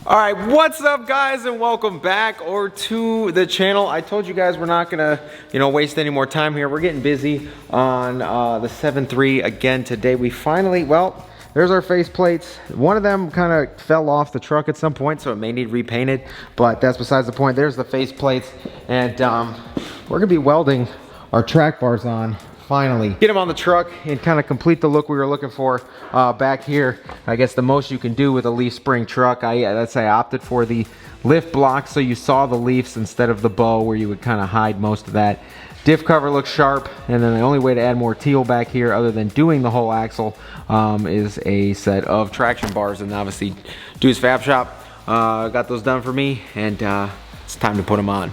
All right, what's up guys, and welcome back to the channel. I told you guys we're not gonna, waste any more time here. We're getting busy on the 7.3 again today. We finally, well, there's our face plates. One of them kind of fell off the truck at some point, so it may need repainted, but that's besides the point. There's the face plates, and we're gonna be welding our track bars on. Finally get them on the truck and kind of complete the look we were looking for back here. I guess the most you can do with a leaf spring truck. I opted for the lift block, so you saw the leaves instead of the bow where you would kind of hide most of that. Diff cover looks sharp, and then the only way to add more teal back here other than doing the whole axle is a set of traction bars, and obviously Dude's Fab Shop got those done for me, and it's time to put them on.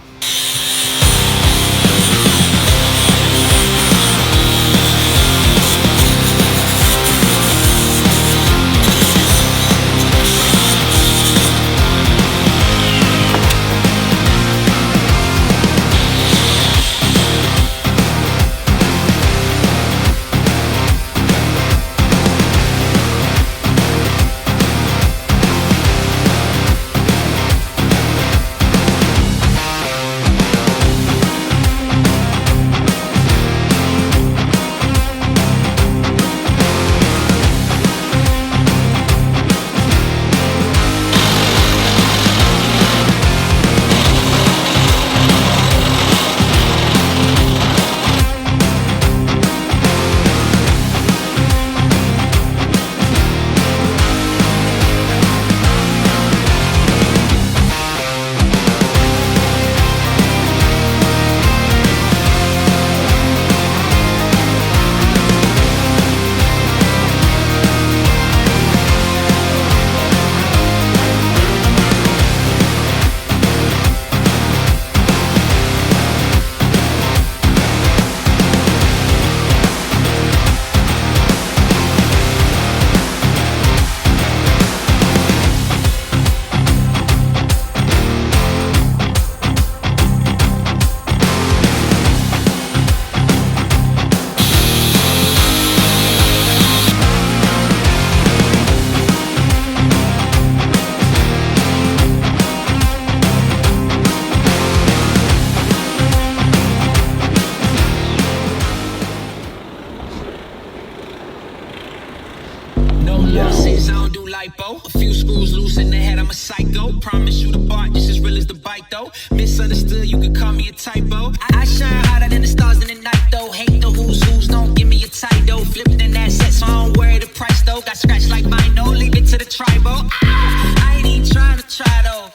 A few screws loose in the head, I'm a psycho. Promise you the bar just as real as the bite though. Misunderstood, you could call me a typo. I shine hotter than the stars in the night though. Hate the who's, don't give me a title. Flipping an asset, so I don't worry the price though. Got scratched like mine, no, leave it to the tribal. I ain't even trying to try though.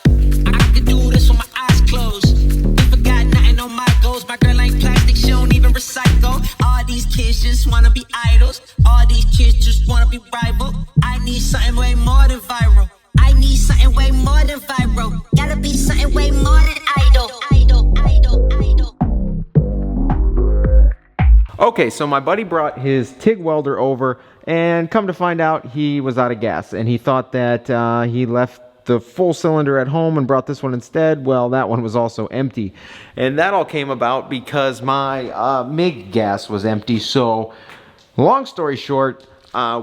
I could do this with my eyes closed. You forgot nothing on my goals. My girl ain't plastic, she don't even recycle. All these kids just wanna be idols. All these kids just wanna be rival. I need something way more than viral. I need something way more than viral. Gotta be something way more than idol. Okay, so my buddy brought his TIG welder over, and come to find out he was out of gas, and he thought that he left the full cylinder at home and brought this one instead. Well, that one was also empty, and that all came about because my MIG gas was empty. So long story short,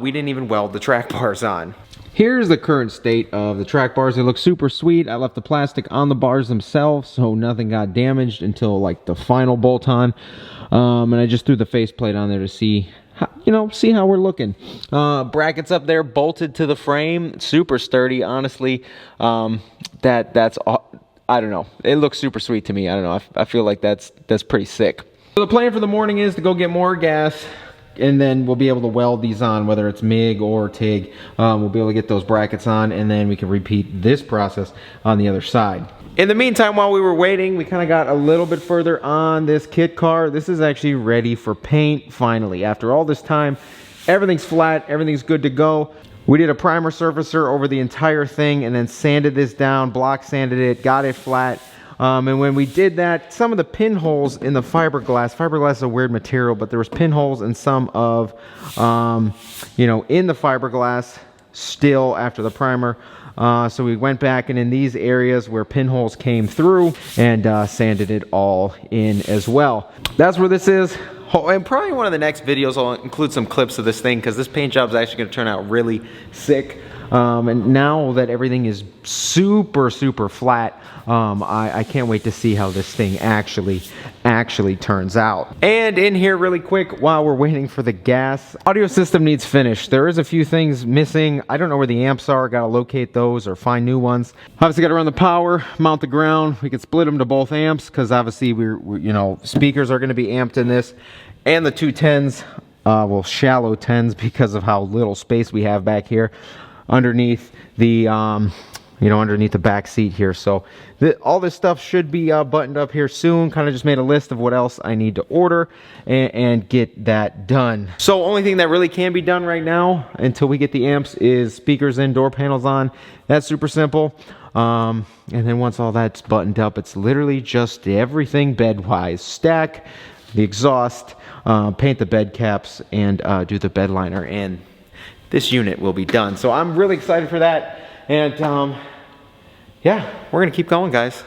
we didn't even weld the track bars on. Here's the current state of the track bars. They look super sweet. I left the plastic on the bars themselves, so nothing got damaged until like the final bolt on. And I just threw the faceplate on there to see how, see how we're looking. Brackets up there bolted to the frame, super sturdy. Honestly, that's I don't know. It looks super sweet to me. I don't know. I feel like that's pretty sick. So the plan for the morning is to go get more gas, and then we'll be able to weld these on, whether it's MIG or TIG. We'll be able to get those brackets on, and then we can repeat this process on the other side. In the meantime, while we were waiting, we kind of got a little bit further on this kit car. This is actually ready for paint, finally. After all this time, everything's flat, everything's good to go. We did a primer surfacer over the entire thing and then sanded this down, block sanded it, got it flat. And when we did that, some of the pinholes in the fiberglass is a weird material, but there was pinholes in some of, in the fiberglass still after the primer. So we went back and in these areas where pinholes came through and sanded it all in as well. That's where this is. And probably one of the next videos I'll include some clips of this thing because this paint job is actually going to turn out really sick. And now that everything is super flat, I can't wait to see how this thing actually turns out. And in here really quick, while we're waiting for the gas, audio system needs finished. There is a few things missing. I don't know where the amps are. Gotta locate those or find new ones. Obviously gotta run the power, mount the ground. We can split them to both amps because obviously we're you know, speakers are gonna be amped in this. And the two 10s, well, shallow 10s because of how little space we have back here underneath the you know, underneath the back seat here. So all this stuff should be buttoned up here soon. Kind of just made a list of what else I need to order and get that done. So only thing that really can be done right now until we get the amps is speakers in, door panels on. That's super simple. And then once all that's buttoned up, it's literally just everything bed-wise. Stack the exhaust, paint the bed caps, and do the bed liner. And this unit will be done. So I'm really excited for that. And yeah, we're gonna keep going, guys.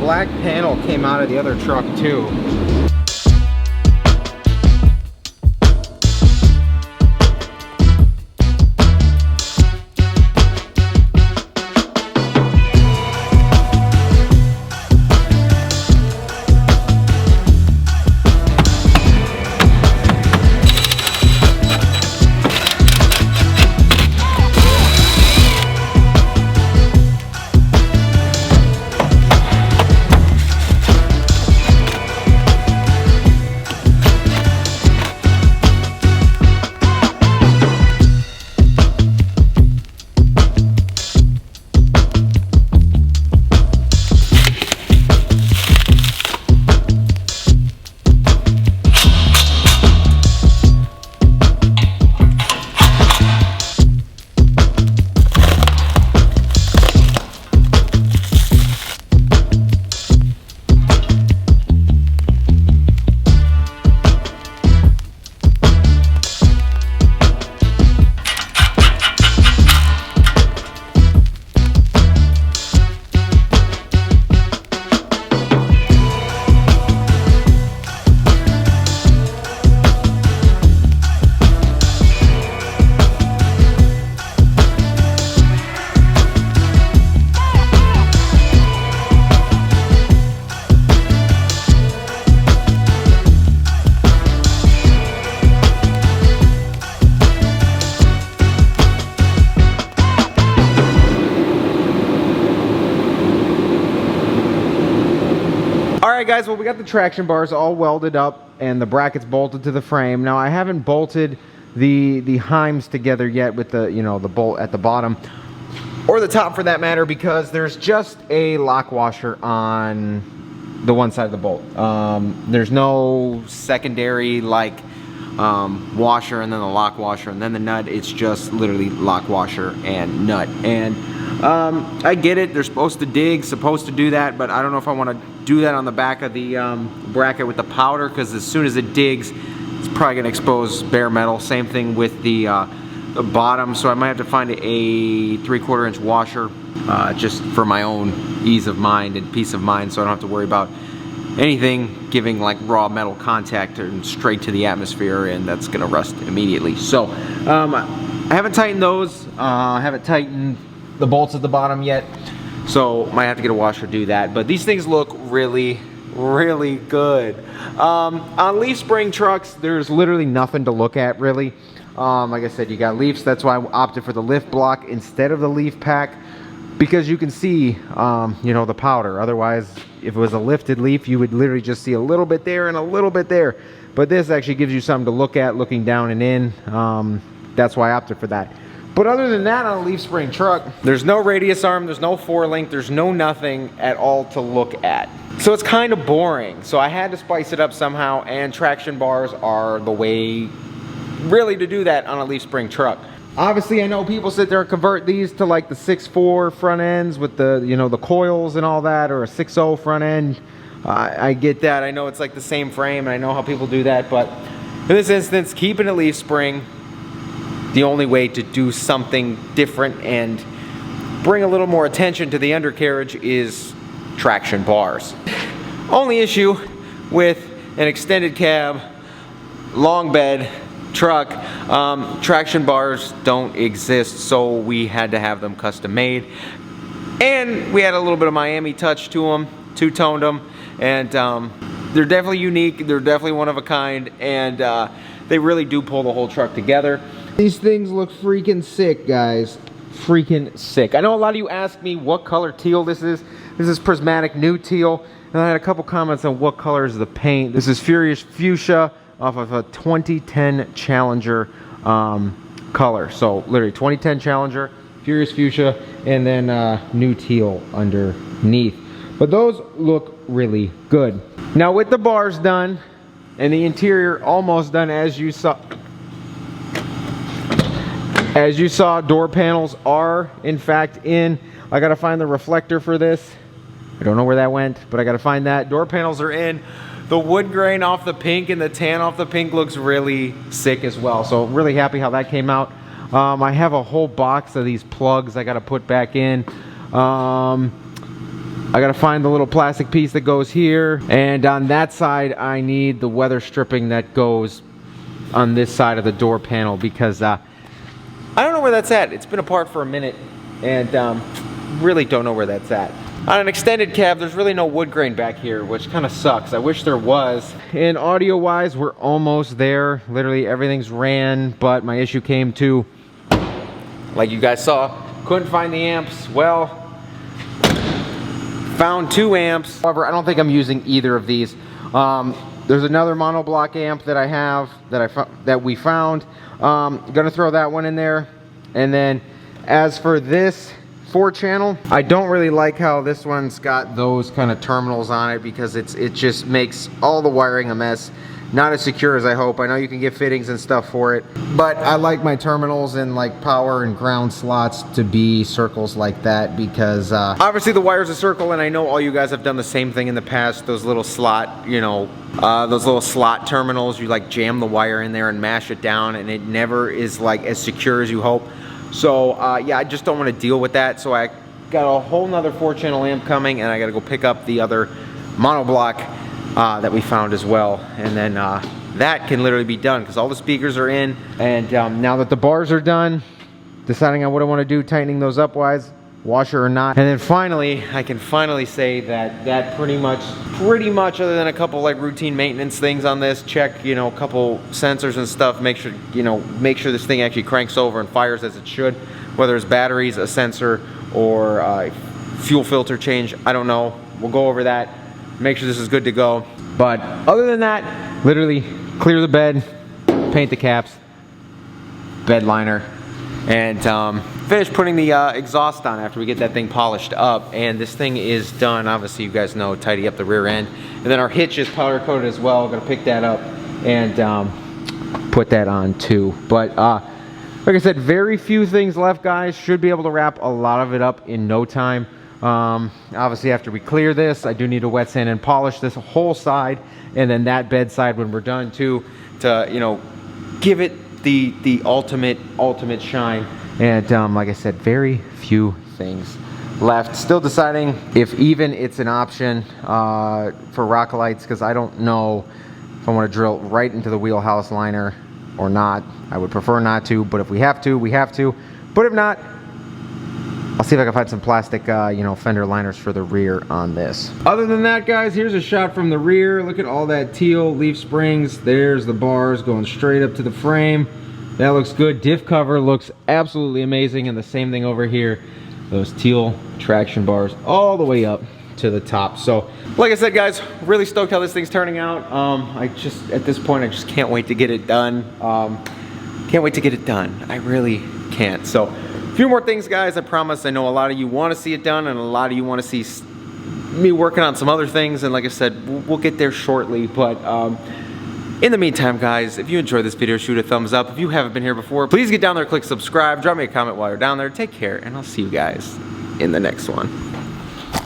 black panel came out of the other truck too. Alright guys, well we got the traction bars all welded up and the brackets bolted to the frame. Now I haven't bolted the heims together yet with the, you know, the bolt at the bottom or the top for that matter, because there's just a lock washer on the one side of the bolt. There's no secondary like washer and then the lock washer and then the nut. It's just literally lock washer and nut. And I get it, they're supposed to dig, supposed to do that, but I don't know if I want to do that on the back of the bracket with the powder, because as soon as it digs, it's probably going to expose bare metal. Same thing with the bottom, so I might have to find a 3/4 inch washer just for my own ease of mind and peace of mind, so I don't have to worry about anything giving like raw metal contact and straight to the atmosphere, and that's going to rust immediately. So I haven't tightened those. I haven't tightened the bolts at the bottom yet, so might have to get a washer to do that. But these things look really good. On leaf spring trucks, there's literally nothing to look at really. Like I said, you got leaves. That's why I opted for the lift block instead of the leaf pack, because you can see you know, the powder. Otherwise, if it was a lifted leaf, you would literally just see a little bit there and a little bit there. But this actually gives you something to look at, looking down and in. That's why I opted for that. But other than that, on a leaf spring truck, there's no radius arm, there's no 4-link, there's no nothing at all to look at. So it's kind of boring. So I had to spice it up somehow, and traction bars are the way really to do that on a leaf spring truck. Obviously, I know people sit there and convert these to like the 6.4 front ends with the, you know, the coils and all that, or a 6.0 front end. I get that. I know it's like the same frame, and I know how people do that, but in this instance, keeping a leaf spring, the only way to do something different and bring a little more attention to the undercarriage is traction bars. Only issue with an extended cab, long bed truck, traction bars don't exist, so we had to have them custom made. And we had a little bit of Miami touch to them, two-toned them, and they're definitely unique, they're definitely one of a kind, and they really do pull the whole truck together. These things look freaking sick, guys. Freaking sick. I know a lot of you asked me what color teal this is. This is prismatic new teal. And I had a couple comments on what color is the paint. This is Furious Fuchsia off of a 2010 Challenger color. So literally 2010 Challenger, Furious Fuchsia, and then new teal underneath. But those look really good. Now with the bars done and the interior almost done, as you saw, door panels are in fact in. I gotta find the reflector for this. I don't know where that went, but I gotta find that. Door panels are in. The wood grain off the pink and the tan off the pink looks really sick as well. So really happy how that came out. I have a whole box of these plugs I gotta put back in. I gotta find the little plastic piece that goes here, and on that side I need the weather stripping that goes on this side of the door panel, because I don't know where that's at. It's been apart for a minute, and really don't know where that's at. On an extended cab, there's really no wood grain back here, which kind of sucks. I wish there was. And audio wise, we're almost there. Literally everything's ran, but my issue came to, like you guys saw, couldn't find the amps. Well, found 2 amps. However, I don't think I'm using either of these. There's another monoblock amp that I have that we found. Gonna throw that one in there. And then as for this 4-channel, I don't really like how this one's got those kind of terminals on it, because it just makes all the wiring a mess. Not as secure as I hope. I know you can get fittings and stuff for it, but I like my terminals and like power and ground slots to be circles like that, because obviously the wire's a circle, and I know all you guys have done the same thing in the past. Those little slot, you know, those little slot terminals, you like jam the wire in there and mash it down, and it never is like as secure as you hope. So yeah, I just don't want to deal with that. So I got a whole nother 4-channel amp coming, and I got to go pick up the other monoblock that we found as well. And then that can literally be done, because all the speakers are in. And now that the bars are done, deciding on what I want to do, tightening those up wise, washer or not. And then finally, I can finally say that pretty much other than a couple like routine maintenance things on this, check, you know, a couple sensors and stuff, make sure this thing actually cranks over and fires as it should, whether it's batteries, a sensor, or fuel filter change. I don't know. We'll go over that, make sure this is good to go. But other than that, literally clear the bed, paint the caps, bed liner, and finish putting the exhaust on after we get that thing polished up. And this thing is done. Obviously, you guys know, tidy up the rear end. And then our hitch is powder coated as well. Gonna pick that up and put that on too. But like I said, very few things left, guys. Should be able to wrap a lot of it up in no time. Obviously, after we clear this, I do need to wet sand and polish this whole side, and then that bed side when we're done too, to, you know, give it the ultimate shine. And like I said, very few things left. Still deciding if even it's an option for rock lights, because I don't know if I want to drill right into the wheelhouse liner or not. I would prefer not to, but if we have to, we have to. But if not, I'll see if I can find some plastic, you know, fender liners for the rear on this. Other than that, guys, here's a shot from the rear. Look at all that teal leaf springs. There's the bars going straight up to the frame. That looks good. Diff cover looks absolutely amazing. And the same thing over here. Those teal traction bars all the way up to the top. So, like I said, guys, really stoked how this thing's turning out. At this point, I just can't wait to get it done. Can't wait to get it done. I really can't. So, a few more things, guys. I promise. I know a lot of you want to see it done, and a lot of you want to see me working on some other things. And like I said, we'll get there shortly. But in the meantime, guys, if you enjoyed this video, shoot a thumbs up. If you haven't been here before, please get down there, click subscribe, drop me a comment while you're down there. Take care, and I'll see you guys in the next one.